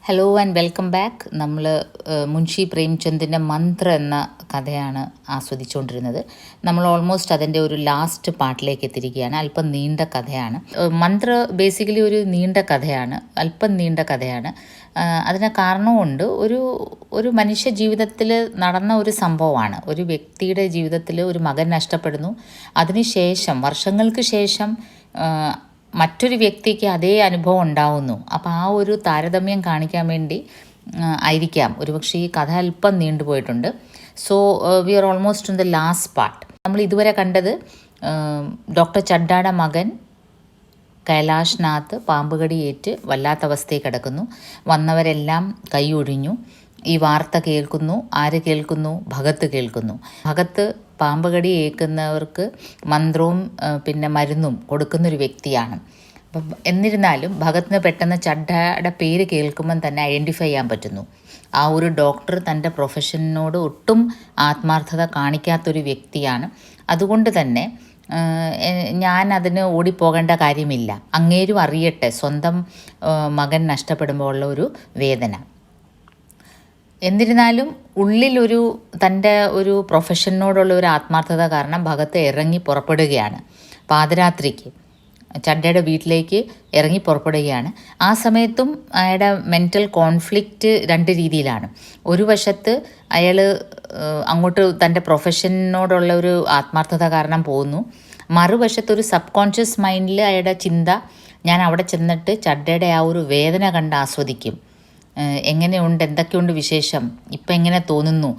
Hello and welcome back. നമ്മൾ മുൻഷി പ്രേംചന്ദിൻ്റെ മന്ത്ര എന്ന കഥയാണ് ആസ്വദിച്ചുകൊണ്ടിരുന്നത്. നമ്മൾ ഓൾമോസ്റ്റ് അതിൻ്റെ ഒരു ലാസ്റ്റ് പാർട്ടിലേക്ക് എത്തിയിരിക്കുകയാണ്. അല്പം നീണ്ട കഥയാണ്. മന്ത്ര ബേസിക്കലി ഒരു നീണ്ട കഥയാണ്, അല്പം നീണ്ട കഥയാണ്. അതിന് കാരണമുണ്ട്. ഒരു മനുഷ്യ ജീവിതത്തിൽ നടന്ന ഒരു സംഭവമാണ്. ഒരു വ്യക്തിയുടെ ജീവിതത്തിൽ ഒരു മകൻ നഷ്ടപ്പെടുന്നു. അതിനുശേഷം വർഷങ്ങൾക്ക് ശേഷം മറ്റൊരു വ്യക്തിക്ക് അതേ അനുഭവം ഉണ്ടാവുന്നു. അപ്പോൾ ആ ഒരു താരതമ്യം കാണിക്കാൻ വേണ്ടി ആയിരിക്കാം ഒരുപക്ഷെ ഈ കഥ അല്പം നീണ്ടുപോയിട്ടുണ്ട്. So we are almost in the last part. നമ്മൾ ഇതുവരെ കണ്ടത് ഡോക്ടർ ചഡ്ഡയുടെ മകൻ കൈലാഷ് നാഥ് പാമ്പുകടിയേറ്റ് വല്ലാത്ത അവസ്ഥയിൽ കിടക്കുന്നു. വന്നവരെല്ലാം കൈയൊഴിഞ്ഞു. ഈ വാർത്ത കേൾക്കുന്നു. ആര് കേൾക്കുന്നു? ഭഗത്ത് കേൾക്കുന്നു. ഭഗത്ത് പാമ്പുകടി ഏൽക്കുന്നവർക്ക് മന്ത്രവും പിന്നെ മരുന്നും കൊടുക്കുന്നൊരു വ്യക്തിയാണ്. അപ്പം എന്നിരുന്നാലും ഭഗത്തിന് പെട്ടെന്ന് ചഡ്ഡയുടെ പേര് കേൾക്കുമ്പം തന്നെ ഐഡൻറ്റിഫൈ ചെയ്യാൻ പറ്റുന്നു. ആ ഒരു ഡോക്ടർ തൻ്റെ പ്രൊഫഷനോട് ഒട്ടും ആത്മാർത്ഥത കാണിക്കാത്തൊരു വ്യക്തിയാണ്. അതുകൊണ്ട് തന്നെ ഞാൻ അതിന് ഓടിപ്പോകേണ്ട കാര്യമില്ല. അങ്ങേരും അറിയട്ടെ സ്വന്തം മകൻ നഷ്ടപ്പെടുമ്പോൾ ഉള്ള ഒരു വേദന. എന്നിരുന്നാലും ഉള്ളിലൊരു തൻ്റെ ഒരു പ്രൊഫഷനോടുള്ള ഒരു ആത്മാർത്ഥത കാരണം ഭഗത്ത് ഇറങ്ങി പുറപ്പെടുകയാണ്. പാതിരാത്രിക്ക് ചഡ്ഡയുടെ വീട്ടിലേക്ക് ഇറങ്ങി പുറപ്പെടുകയാണ്. ആ സമയത്തും അയാളുടെ മെൻ്റൽ കോൺഫ്ലിക്റ്റ് രണ്ട് രീതിയിലാണ്. ഒരു വശത്ത് അയാൾ അങ്ങോട്ട് തൻ്റെ പ്രൊഫഷനോടുള്ള ഒരു ആത്മാർത്ഥത കാരണം പോകുന്നു. മറുവശത്തൊരു സബ് കോൺഷ്യസ് മൈൻഡിൽ അയാളുടെ ചിന്ത, ഞാൻ അവിടെ ചെന്നിട്ട് ചഡ്ഡയുടെ ആ ഒരു വേദന കണ്ട് ആസ്വദിക്കും. എങ്ങനെയുണ്ട്, എന്തൊക്കെയുണ്ട് വിശേഷം, ഇപ്പം എങ്ങനെ തോന്നുന്നു,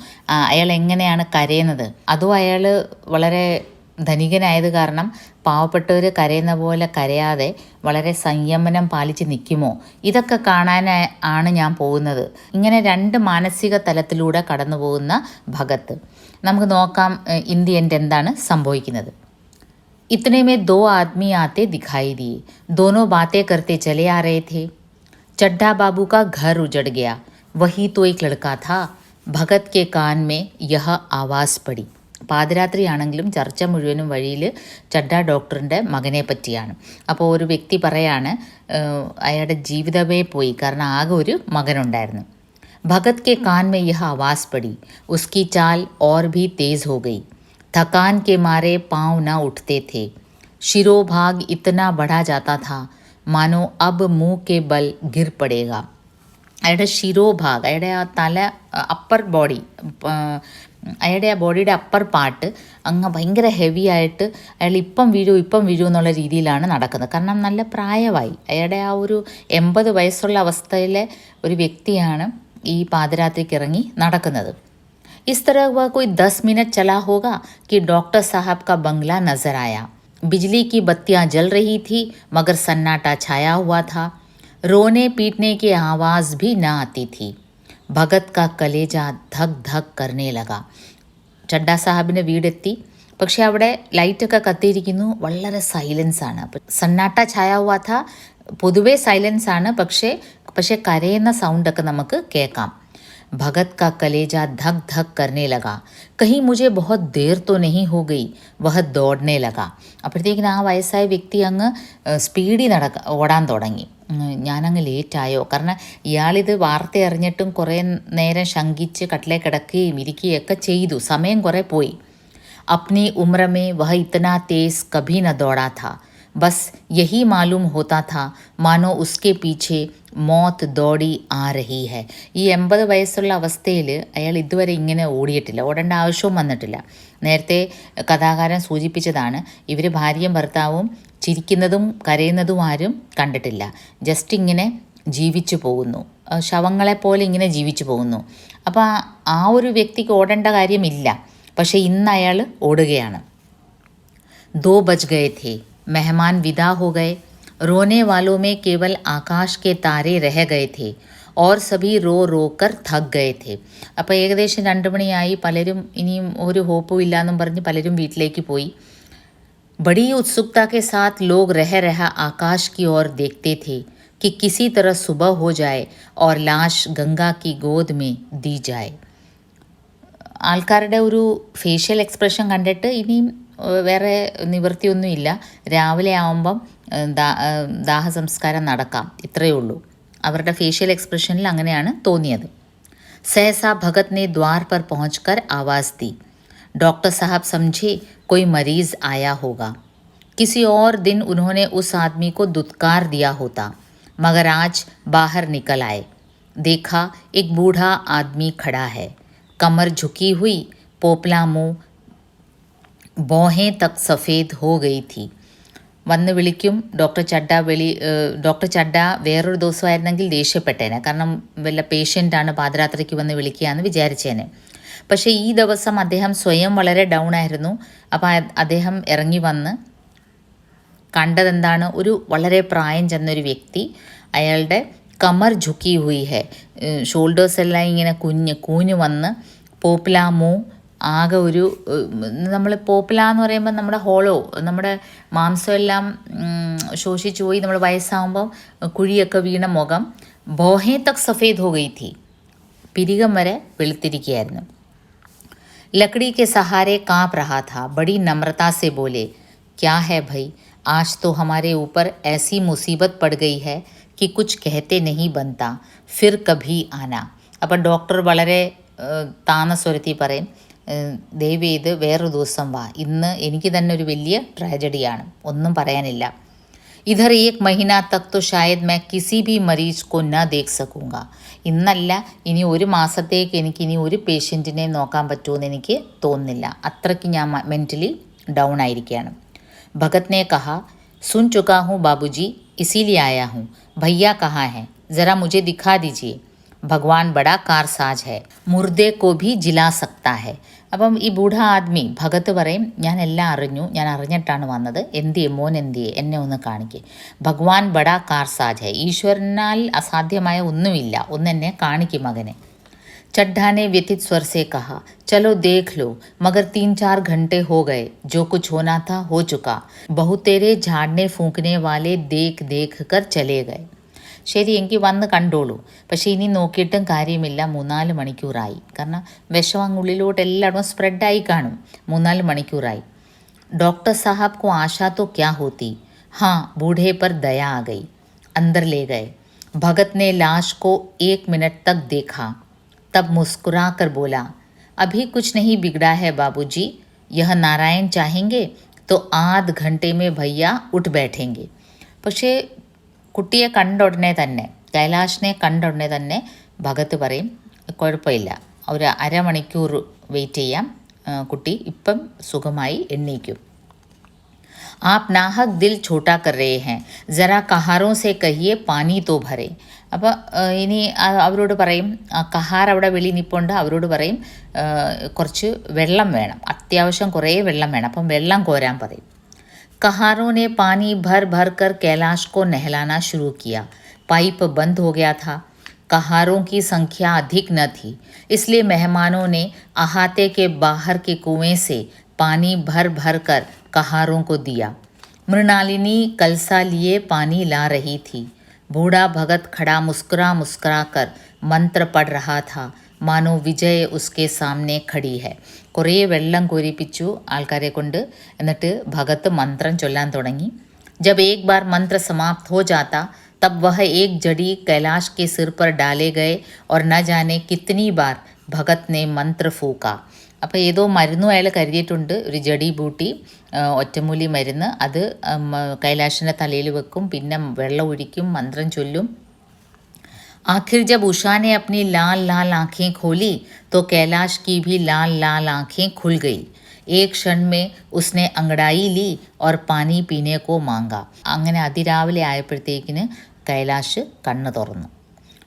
അയാൾ എങ്ങനെയാണ് കരയുന്നത്. അതും അയാൾ വളരെ ധനികനായത് കാരണം പാവപ്പെട്ടവർ കരയുന്ന പോലെ കരയാതെ വളരെ സംയമനം പാലിച്ച് നിൽക്കുമോ, ഇതൊക്കെ കാണാൻ ആണ് ഞാൻ പോകുന്നത്. ഇങ്ങനെ രണ്ട് മാനസിക തലത്തിലൂടെ കടന്നു പോകുന്ന ഭഗത്ത്. നമുക്ക് നോക്കാം ഇൻ ദി എൻഡ് എന്താണ് സംഭവിക്കുന്നത്. इतने में दो आदमी आते दिखाई दिए. दोनों बातें करते चले आ रहे थे. चड्ढा बाबू का घर उजड़ गया. वही तो एक लड़का था. भगत के कान में यह आवाज़ पड़ी. പാതിരാത്രിയാണെങ്കിലും ചർച്ച മുഴുവനും വഴിയിൽ ചഡ്ഡ ഡോക്ടറിൻ്റെ മകനെ പറ്റിയാണ്. അപ്പോൾ ഒരു വ്യക്തി പറയാണ് അയാളുടെ ജീവിതമേ പോയി, കാരണം ആകെ ഒരു മകനുണ്ടായിരുന്നു. ഭഗത് के कान में यह आवाज़ पड़ी. उसकी चाल और भी तेज़ हो गई. थकान के मारे पाँव न उठते थे. शिरोभाग इतना बढ़ा जाता था मानो अब मुंह के बल गिर पड़ेगा. അയാളുടെ ശിരോഭാഗ്, അയാളുടെ ആ തല, അപ്പർ ബോഡി, അയാളുടെ ആ ബോഡിയുടെ അപ്പർ പാർട്ട് അങ്ങ് ഭയങ്കര ഹെവി ആയിട്ട് അയാൾ ഇപ്പം വീഴൂ എന്നുള്ള രീതിയിലാണ് നടക്കുന്നത്. കാരണം നല്ല പ്രായമായി. അയാളുടെ ആ ഒരു 80 വയസ്സുള്ള അവസ്ഥയിലെ ഒരു വ്യക്തിയാണ് ഈ പാതിരാത്രിക്ക് ഇറങ്ങി നടക്കുന്നത്. इस तरह वह कोई 10 मिनट चला होगा कि डॉक्टर साहब का बंगला नजर आया. बिजली की बत्तियां जल रही थी मगर सन्नाटा छाया हुआ था. रोने पीटने की आवाज़ भी न आती थी. भगत का कलेजा धक धक करने लगा. ചഡ്ഡ സാഹബിൻ്റെ വീടെത്തി. പക്ഷെ അവിടെ ലൈറ്റൊക്കെ കത്തിയിരിക്കുന്നു. വളരെ സൈലൻസാണ്. സന്നാട്ട ഛായ ഹുവാ ഥാ. പൊതുവേ സൈലൻസാണ്. പക്ഷേ കരയുന്ന സൗണ്ടൊക്കെ നമുക്ക് കേൾക്കാം. भगत का कलेजा धक धक करने लगा. कहीं मुझे बहुत देर तो नहीं हो गई. वह दौड़ने लगा. അപ്പോഴത്തേക്കിന് ആ വയസ്സായ വ്യക്തി അങ്ങ് സ്പീഡിൽ ഓടാൻ തുടങ്ങി. ഞാനങ്ങ് ലേറ്റായോ? കാരണം ഇയാളിത് വാർത്ത അറിഞ്ഞിട്ടും കുറേ നേരം ശങ്കിച്ച് കട്ടിലേ കിടക്കുകയും ഇരിക്കുകയൊക്കെ ചെയ്തു. സമയം കുറേ പോയി. अपनी उम्र में वह इतना तेज़ कभी न दौड़ा था. बस यही मालूम होता था मानो उसके पीछे മൗത്ത് ദോടി ആ രഹി ഹെ. ഈ 80 വയസ്സുള്ള അവസ്ഥയിൽ അയാൾ ഇതുവരെ ഇങ്ങനെ ഓടിയിട്ടില്ല, ഓടേണ്ട ആവശ്യവും വന്നിട്ടില്ല. നേരത്തെ കഥാകാരൻ സൂചിപ്പിച്ചതാണ്, ഇവർ ഭാര്യയും ഭർത്താവും ചിരിക്കുന്നതും കരയുന്നതും ആരും കണ്ടിട്ടില്ല. ജസ്റ്റ് ഇങ്ങനെ ജീവിച്ചു പോകുന്നു, ശവങ്ങളെപ്പോലെ ഇങ്ങനെ ജീവിച്ചു പോകുന്നു. അപ്പോൾ ആ ഒരു വ്യക്തിക്ക് ഓടേണ്ട കാര്യമില്ല. പക്ഷേ ഇന്ന് അയാൾ ഓടുകയാണ്. 2 बज गए थे. मेहमान विदा हो गए. रोने वालों में केवल आकाश के तारे रह गए थे और सभी रो रो कर थक गए थे. അപ്പോൾ ഏകദേശം 2 മണിയായി. പലരും ഇനിയും ഒരു ഹോപ്പും ഇല്ലയെന്നും പറഞ്ഞ് പലരും വീട്ടിലേക്ക് പോയി. बड़ी उत्सुकता के साथ लोग रह रहा आकाश की ओर देखते थे कि किसी तरह सुबह हो जाए और लाश गंगा की गोद में दी जाए. ആൾക്കാരുടെ ഒരു ഫേഷ്യൽ എക്സ്പ്രഷൻ കണ്ടിട്ട് ഇനിയും വേറെ നിവൃത്തിയൊന്നുമില്ല. രാവിലെ ആവുമ്പം ദാഹസംസ്കാരം നടക്കാം, ഇത്രയേ ഉള്ളൂ. അവരുടെ ഫേഷ്യൽ എക്സ്പ്രഷനിൽ അങ്ങനെയാണ് തോന്നിയത്. सहसा भगत ने द्वार पर पहुंचकर आवाज़ दी. डॉक्टर साहब समझे कोई मरीज़ आया होगा. किसी और दिन उन्होंने उस आदमी को दुत्कार दिया होता, मगर आज बाहर निकल आए. देखा एक बूढ़ा आदमी खड़ा है, कमर झुकी हुई, पोपला मुँह, भौहें तक सफ़ेद हो गई थी. വന്ന് വിളിക്കും. ഡോക്ടർ ചഡ്ഡ വേറൊരു ദിവസമായിരുന്നെങ്കിൽ ദേഷ്യപ്പെട്ടേനെ, കാരണം വല്ല പേഷ്യൻ്റാണ് പാതിരാത്രിക്ക് വന്ന് വിളിക്കുകയെന്ന് വിചാരിച്ചേനെ. പക്ഷേ ഈ ദിവസം അദ്ദേഹം സ്വയം വളരെ ഡൗൺ ആയിരുന്നു. അപ്പോൾ അദ്ദേഹം ഇറങ്ങി വന്ന് കണ്ടതെന്താണ്? ഒരു വളരെ പ്രായം ചെന്നൊരു വ്യക്തി, അയാളുടെ കമർ ഝുക്കി ഹുയി ഹെ, ഷോൾഡേഴ്സ് എല്ലാം ഇങ്ങനെ കൂഞ്ഞു വന്ന്, പോപ്ലാമോ, ആകെ ഒരു, നമ്മൾ പോപ്പല എന്ന് പറയുമ്പോൾ നമ്മുടെ ഹോളോ, നമ്മുടെ മാംസമെല്ലാം ശോഷിച്ചു പോയി, നമ്മൾ വയസ്സാകുമ്പോൾ കുഴിയൊക്കെ വീണ മുഖം. ബോഹേ തക് സഫേദ് ഹോ ഗയി ഥി, പിരികം വരെ വെളുത്തിരിക്കുകയായിരുന്നു. लकड़ी के सहारे काँप रहा था. बड़ी नम्रता से बोले, क्या है भाई, आज तो हमारे ऊपर ऐसी मुसीबत पड़ गई है कि कुछ कहते नहीं बनता, फिर कभी आना. അപ്പം ഡോക്ടർ വളരെ താന്ന സ്വരത്തിൽ പറയും, ദയവ് ചെയ്ത് വേറൊരു ദിവസം വാ, ഇന്ന് എനിക്ക് തന്നെ ഒരു വലിയ ട്രാജഡിയാണ്, ഒന്നും പറയാനില്ല. ഇധർ ഏക് മഹീന തക് തോ ഷായദ് മൈ കിസി ഭി മരീജ് കോ ന ദേഖ് സകൂങ്ക. ഇന്നല്ല, ഇനി ഒരു മാസത്തേക്ക് എനിക്ക് ഇനി ഒരു പേഷ്യൻറ്റിനെ നോക്കാൻ പറ്റുമെന്ന് എനിക്ക് തോന്നുന്നില്ല, അത്രയ്ക്ക് ഞാൻ മെൻ്റലി ഡൗൺ ആയിരിക്കുകയാണ്. ഭഗത് ने कहा, सुन चुका हूँ बाबूजी, इसीलिए आया हूँ. भैया कहाँ हैं, ज़रा मुझे दिखा दीजिए. ഭഗവാൻ ബഡാ കാർസാജ് ഹെ, മുർദെ കോ ഭി ജിലാ സക്താ ഹെ. അപ്പം ഈ ബൂഢ ആദ്മി ഭഗത്ത് പറയും, ഞാൻ എല്ലാം അറിഞ്ഞു, ഞാൻ അറിഞ്ഞിട്ടാണ് വന്നത്, എന്തിയെ മോൻ, എന്തിയെ, എന്നെ ഒന്ന് കാണിക്കേ. ഭഗവാൻ ബഡാ കാർസാജ് ഹെ, ഈശ്വരനാൽ അസാധ്യമായ ഒന്നുമില്ല, ഒന്നെന്നെ കാണിക്കും മകനെ. चड्ढा ने व्यथित स्वर से कहा, चलो देख लो, मगर 3-4 घंटे हो गए, जो कुछ होना था हो चुका. बहुतेरे झाड़ने फूंकने वाले देख देख कर चले गए. ശരി, എങ്കിൽ വന്ന് കണ്ടോളൂ, പക്ഷേ ഇനി നോക്കിയിട്ടും കാര്യമില്ല, 3-4 മണിക്കൂറായി. കാരണം വിഷം അങ്ങുള്ളിലോട്ട് എല്ലായിടവും സ്പ്രെഡായി കാണും. 3-4 മണിക്കൂറായി. डॉक्टर साहब को आशा तो क्या होती, हाँ बूढ़े पर दया आ गई. अंदर ले गए. भगत ने लाश को 1 मिनट तक देखा, तब मुस्कुरा कर बोला, अभी कुछ नहीं बिगड़ा है बाबूजी, यह नारायण चाहेंगे तो आध घंटे में भैया उठ बैठेंगे. പക്ഷേ കുട്ടിയെ കണ്ട ഉടനെ തന്നെ, കൈലാഷിനെ കണ്ട ഉടനെ തന്നെ ഭഗത്ത് പറയും, കുഴപ്പമില്ല, ഒരു അരമണിക്കൂർ വെയിറ്റ് ചെയ്യാം, കുട്ടി ഇപ്പം സുഖമായി എണ്ണീക്കും. आप नाहक दिल छोटा कर रहे हैं, ज़रा कहारों से कहिए पानी तो भरे. അപ്പോൾ ഇനി അവരോട് പറയും, കഹാർ അവിടെ വെളി നിൽപ്പുണ്ട്, അവരോട് പറയും കുറച്ച് വെള്ളം വേണം, അത്യാവശ്യം കുറേ വെള്ളം വേണം, അപ്പം വെള്ളം കോരാൻ പറയും. कहारों ने पानी भर भर कर कैलाश को नहलाना शुरू किया. पाइप बंद हो गया था. कहारों की संख्या अधिक न थी, इसलिए मेहमानों ने अहाते के बाहर के कुएं से पानी भर भर कर कहारों को दिया. मृणालिनी कलसा लिए पानी ला रही थी. बूढ़ा भगत खड़ा मुस्कुरा मुस्कुरा कर मंत्र पढ़ रहा था, മാനോ വിജയ് ഉസ്കെ സാമനെ ഖടി ഹെ. കുറേ വെള്ളം കോരിപ്പിച്ചു ആൾക്കാരെ കൊണ്ട്, എന്നിട്ട് ഭഗത്ത് മന്ത്രം ചൊല്ലാൻ തുടങ്ങി. ജബ് ഏക് ബാർ മന്ത്ര സമാപ്ത് ഹോ ജാത്ത തബ് വഹ ഏക് ജടി കൈലാഷ് കെ സിർ पर डाले गए और न जाने कितनी बार ഭഗത് ने मंत्र फूका. അപ്പോൾ ഏതോ മരുന്നും അയാൾ കരുതിയിട്ടുണ്ട്, ഒരു ജഡി ബൂട്ടി, ഒറ്റമൂലി മരുന്ന്, അത് കൈലാഷിൻ്റെ തലയിൽ വെക്കും, പിന്നെ വെള്ളം ഒഴിക്കും, മന്ത്രം ചൊല്ലും. आखिर जब उषा ने अपनी लाल लाल आँखें खोली तो कैलाश की भी लाल लाल आँखें खुल गई. एक क्षण में उसने अंगड़ाई ली और पानी पीने को मांगा. അങ്ങനെ അതിരാവിലെ ആയപ്പോഴത്തേക്കിന് കൈലാഷ് കണ്ണ് തുറന്നു.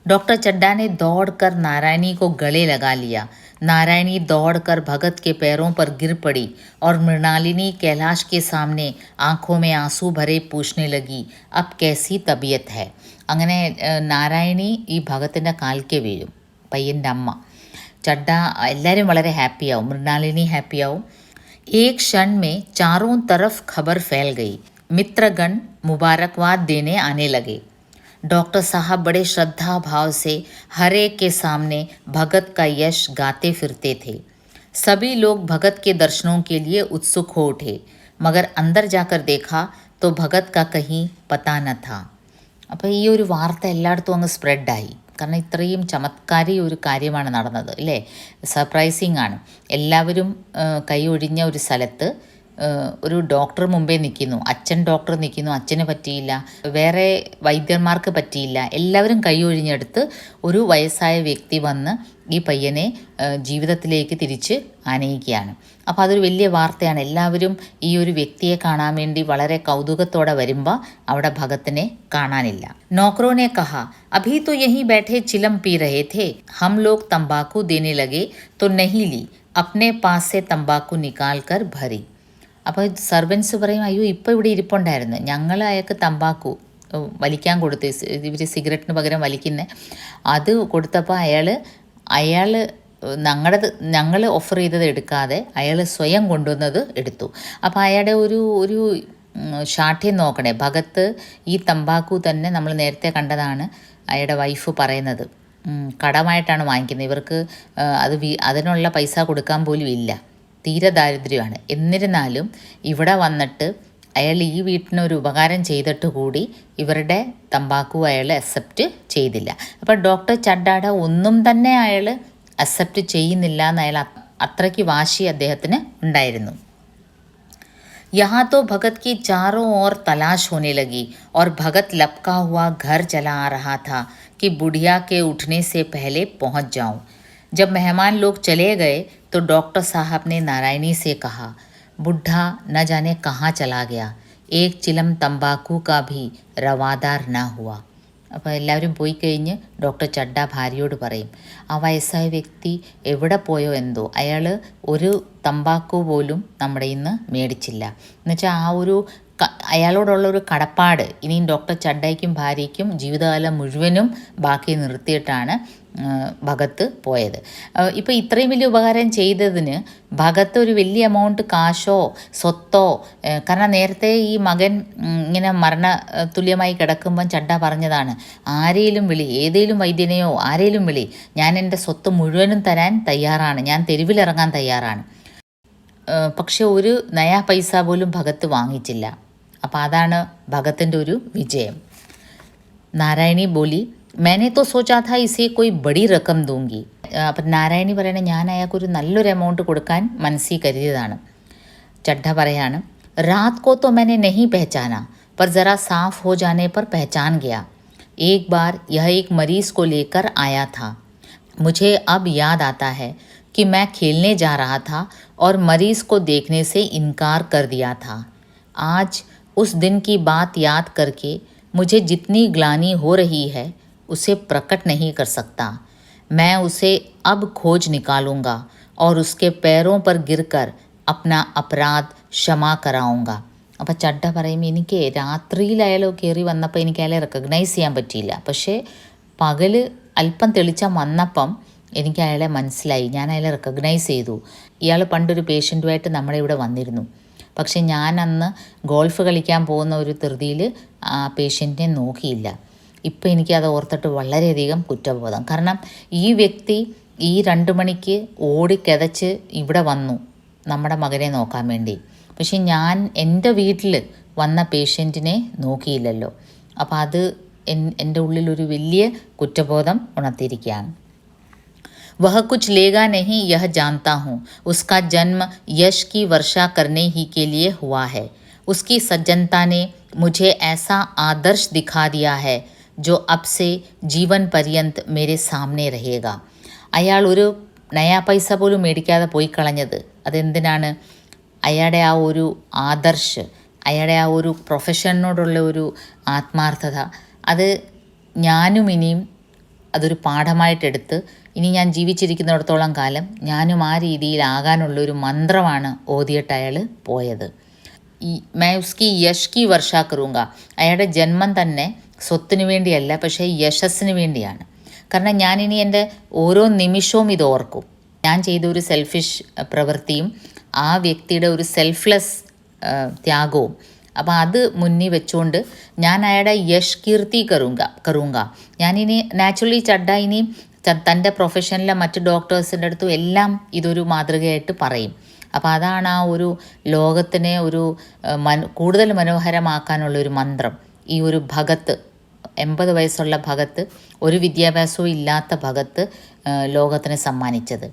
डॉक्टर चड्ढा ने दौड़कर नारायणी को गले लगा लिया. नारायणी दौड़कर भगत के पैरों पर गिर पड़ी और मृणालिनी कैलाश के सामने आंखों में आंसू भरे पूछने लगी, अब कैसी तबीयत है. അങ്ങനെ നാരായണി ഈ ഭഗത്തിൻ്റെ കാൽക്ക് വീഴും, പയ്യൻ്റെ അമ്മ. ചഡ്ഡ എല്ലാവരും വളരെ ഹാപ്പിയാവും, മൃണാലിനി ഹാപ്പിയാവും. एक क्षण में चारों तरफ खबर फैल गई. मित्रगण मुबारकबाद देने आने लगे. डॉक्टर साहब बड़े श्रद्धा भाव से हर एक के सामने भगत का यश गाते फिरते थे. सभी लोग भगत के दर्शनों के लिए उत्सुक हो उठे, मगर अंदर जाकर देखा तो भगत का कहीं पता न था. അപ്പോൾ ഈ ഒരു വാർത്ത എല്ലായിടത്തും അങ്ങ് സ്പ്രെഡായി. കാരണം ഇത്രയും ചമത്കാരി ഒരു കാര്യമാണ് നടന്നത് അല്ലേ, സർപ്രൈസിങ് ആണ്. എല്ലാവരും കൈ ഒഴിഞ്ഞ ഒരു സ്ഥലത്ത് ഒരു ഡോക്ടർ മുമ്പേ നിൽക്കുന്നു, അച്ഛൻ ഡോക്ടർ നിൽക്കുന്നു, അച്ഛന് പറ്റിയില്ല, വേറെ വൈദ്യന്മാർക്ക് പറ്റിയില്ല, എല്ലാവരും കൈ ഒഴിഞ്ഞെടുത്ത് ഒരു വയസ്സായ വ്യക്തി വന്ന് ഈ പയ്യനെ ജീവിതത്തിലേക്ക് തിരിച്ച് ആനയിക്കുകയാണ്. അപ്പോൾ അതൊരു വലിയ വാർത്തയാണ്. എല്ലാവരും ഈ ഒരു വ്യക്തിയെ കാണാൻ വേണ്ടി വളരെ കൗതുകത്തോടെ വരുമ്പോൾ അവിടെ ഭഗത്തിനെ കാണാനില്ല. നോക്കറോനെ കഹ അഭി तो यहीं बैठे चिलम पी रहे थे, हम लोग तंबाकू देने लगे तो नहीं ली, अपने पास से तंबाकू निकाल कर भरी. അപ്പോൾ സർവൻസ് പറയും, അയ്യോ ഇപ്പോൾ ഇവിടെ ഇരിപ്പുണ്ടായിരുന്നു, ഞങ്ങൾ അയാൾക്ക് തമ്പാക്കു വലിക്കാൻ കൊടുത്ത്, ഇവർ സിഗരറ്റിന് പകരം വലിക്കുന്ന അത് കൊടുത്തപ്പോൾ അയാൾ ഞങ്ങൾ ഓഫർ ചെയ്തത് എടുക്കാതെ അയാൾ സ്വയം കൊണ്ടുവന്നത് എടുത്തു. അപ്പോൾ അയാളുടെ ഒരു ശാഠ്യം നോക്കണേ. ഭഗത്ത് ഈ തമ്പാക്കു തന്നെ നമ്മൾ നേരത്തെ കണ്ടതാണ് അയാളുടെ വൈഫ് പറയുന്നത്, കടമായിട്ടാണ് വാങ്ങിക്കുന്നത്, ഇവർക്ക് അതിനുള്ള പൈസ കൊടുക്കാൻ പോലും ഇല്ല, തീരെ ദാരിദ്ര്യമാണ്. എന്നിരുന്നാലും ഇവിടെ വന്നിട്ട് അയാൾ ഈ വീട്ടിനൊരു ഉപകാരം ചെയ്തിട്ട് കൂടി ഇവരുടെ തമ്പാക്കു അയാൾ അക്സെപ്റ്റ് ചെയ്തില്ല. അപ്പോൾ ഡോക്ടർ ചഡ്ഡാട ഒന്നും തന്നെ അയാൾ അക്സെപ്റ്റ് ചെയ്യുന്നില്ല എന്ന് അയാൾ അത്രയ്ക്ക് വാശി അദ്ദേഹത്തിന് ഉണ്ടായിരുന്നു. यहाँ तो भगत की चारों ओर तलाश होने लगी और भगत लपका हुआ घर चला आ रहा था कि बुढ़िया के उठने से पहले पहुंच जाऊं. जब मेहमान लोग चले गए तो डॉक्टर साहब ने नारायणी से कहा, बुढ़ा न जाने कहाँ चला गया, एक चिलम तंबाकू का भी रवादार न हुआ. അപ്പോൾ എല്ലാവരും പോയി കഴിഞ്ഞ് ഡോക്ടർ ചഡ്ഡ ഭാര്യയോട് പറയും, ആ വയസ്സായ വ്യക്തി എവിടെ പോയോ എന്തോ, അയാൾ ഒരു തമ്പാക്കു പോലും നമ്മുടെ ഇന്ന് മേടിച്ചില്ല. എന്നുവെച്ചാൽ ആ ഒരു അയാളോടുള്ളൊരു കടപ്പാട് ഇനിയും ഡോക്ടർ ചഡ്ഡയ്ക്കും ഭാര്യയ്ക്കും ജീവിതകാലം മുഴുവനും ബാക്കി നിർത്തിയിട്ടാണ് ഭഗത്ത് പോയത്. ഇപ്പോൾ ഇത്രയും വലിയ ഉപകാരം ചെയ്തതിന് ഭഗത്ത് ഒരു വലിയ എമൗണ്ട് കാശോ സ്വത്തോ, കാരണം നേരത്തെ ഈ മകൻ ഇങ്ങനെ മരണ തുല്യമായി കിടക്കുമ്പം ചഡ്ഡ പറഞ്ഞതാണ്, ആരെയും വിളി, ഏതെങ്കിലും വൈദ്യനെയോ ആരെയും വിളി, ഞാൻ എൻ്റെ സ്വത്ത് മുഴുവനും തരാൻ തയ്യാറാണ്, ഞാൻ തെരുവിലിറങ്ങാൻ തയ്യാറാണ്. പക്ഷെ ഒരു നയാ പൈസ പോലും ഭഗത്ത് വാങ്ങിച്ചില്ല. അപ്പോൾ അതാണ് ഭഗത്തിൻ്റെ ഒരു വിജയം. നാരായണി ബോലി, मैंने तो सोचा था इसे कोई बड़ी रकम दूंगी. അപ്പം നാരായണി പറയണേ, ഞാൻ അയാൾക്കൊരു നല്ലൊരു എമൗണ്ട് കൊടുക്കാൻ മനസ്സിൽ കരുതിയതാണ്. ചഡ്ഡ പറയാണ്, रात को तो मैंने नहीं पहचाना पर ज़रा साफ हो जाने पर पहचान गया. एक बार यह एक मरीज़ को लेकर आया था. मुझे अब याद आता है कि मैं खेलने जा रहा था और मरीज़ को देखने से इनकार कर दिया था. आज उस दिन की बात याद करके मुझे जितनी ग्लानि हो रही है उसे प्रकट नहीं कर सकता. मैं उसे अब खोज निकालूंगा और उसके पैरों पर गिरकर अपना अपराध क्षमा कराऊंगा. അപ്പോൾ ചഡ്ഡ പറയും, എനിക്ക് രാത്രിയിൽ അയാൾ കയറി വന്നപ്പോൾ എനിക്ക് അയാളെ റെക്കഗ്നൈസ് ചെയ്യാൻ പറ്റിയില്ല, പക്ഷേ പകൽ അല്പം തെളിച്ചം വന്നപ്പം എനിക്ക് അയാളെ മനസ്സിലായി, ഞാൻ അയാളെ റെക്കഗ്നൈസ് ചെയ്തു. ഇയാൾ പണ്ടൊരു പേഷ്യൻറ്റുമായിട്ട് നമ്മുടെ ഇവിടെ വന്നിരുന്നു, പക്ഷേ ഞാൻ അന്ന് ഗോൾഫ് കളിക്കാൻ പോകുന്ന ഒരു ധൃതിയിൽ ആ പേഷ്യൻറ്റിനെ നോക്കിയില്ല. ഇപ്പോൾ എനിക്കത് ഓർത്തിട്ട് വളരെയധികം കുറ്റബോധം. കാരണം ഈ വ്യക്തി ഈ 2 മണിക്ക് ഓടിക്കിതച്ച് ഇവിടെ വന്നു നമ്മുടെ മകനെ നോക്കാൻ വേണ്ടി, പക്ഷെ ഞാൻ എൻ്റെ വീട്ടിൽ വന്ന പേഷ്യൻറ്റിനെ നോക്കിയില്ലല്ലോ. അപ്പോൾ അത് എൻ്റെ ഉള്ളിലൊരു വലിയ കുറ്റബോധം ഉണർത്തിയിരിക്കുകയാണ്. वह कुछ लेगा नहीं यह जानता हूँ, उसका जन्म यश की वर्षा करने ही के लिए हुआ है. उसकी सज्जनता ने मुझे ऐसा आदर्श दिखा दिया है जो अब से जीवन पर्यंत मेरे सामने रहेगा. അയാൾ ഒരു നയാ പൈസ പോലും മേടിക്കാതെ പോയി കളഞ്ഞത് അതെന്തിനാണ്? അയാളുടെ ആ ഒരു ആദർശ്, അയാളുടെ ആ ഒരു പ്രൊഫഷനോടുള്ള ഒരു ആത്മാർത്ഥത, അത് ഞാനും ഇനിയും അതൊരു പാഠമായിട്ടെടുത്ത് ഇനി ഞാൻ ജീവിച്ചിരിക്കുന്നിടത്തോളം കാലം ഞാനും ആ രീതിയിലാകാനുള്ളൊരു മന്ത്രമാണ് ഓതിയിട്ട് അയാൾ പോയത്. मैं उसकी यश की वर्षा करूँगा. അയാളുടെ ജന്മം തന്നെ സ്വത്തിന് വേണ്ടിയല്ല, പക്ഷേ യശസ്സിന് വേണ്ടിയാണ്. കാരണം ഞാനിനി എൻ്റെ ഓരോ നിമിഷവും ഇത് ഓർക്കും. ഞാൻ ചെയ്ത ഒരു സെൽഫിഷ് പ്രവൃത്തിയും ആ വ്യക്തിയുടെ ഒരു സെൽഫ്ലെസ് ത്യാഗവും, അപ്പോൾ അത് മുന്നിൽ വെച്ചുകൊണ്ട് ഞാൻ അയാളുടെ യശ് കീർത്തി കറുങ്ക. ഞാനിനി നാച്ചുറലി ചഡ്ഡ ഇനി തൻ്റെ പ്രൊഫഷനിലെ മറ്റ് ഡോക്ടേഴ്സിൻ്റെ അടുത്തും എല്ലാം ഇതൊരു മാതൃകയായിട്ട് പറയും. അപ്പോൾ അതാണ് ആ ഒരു ലോകത്തിനെ ഒരു കൂടുതൽ മനോഹരമാക്കാനുള്ളൊരു മന്ത്രം ഈ ഒരു ഭഗത്ത് 80 വയസ്സുള്ള ഭഗത്ത്, ഒരു വിദ്യാഭ്യാസവും ഇല്ലാത്ത ഭഗത്ത് ലോകത്തിന് സമ്മാനിച്ചത്.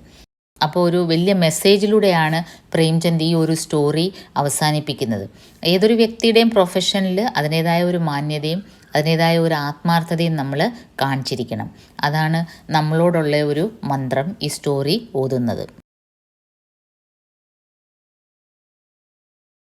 അപ്പോൾ ഒരു വലിയ മെസ്സേജിലൂടെയാണ് പ്രേംചന്ദ് ഈ ഒരു സ്റ്റോറി അവസാനിപ്പിക്കുന്നത്. ഏതൊരു വ്യക്തിയുടെയും പ്രൊഫഷനിൽ അതിൻ്റേതായ ഒരു മാന്യതയും അതിൻ്റേതായ ഒരു ആത്മാർത്ഥതയും നമ്മൾ കാണിച്ചിരിക്കണം. അതാണ് നമ്മളോടുള്ള ഒരു മന്ത്രം ഈ സ്റ്റോറി ഓതുന്നത്.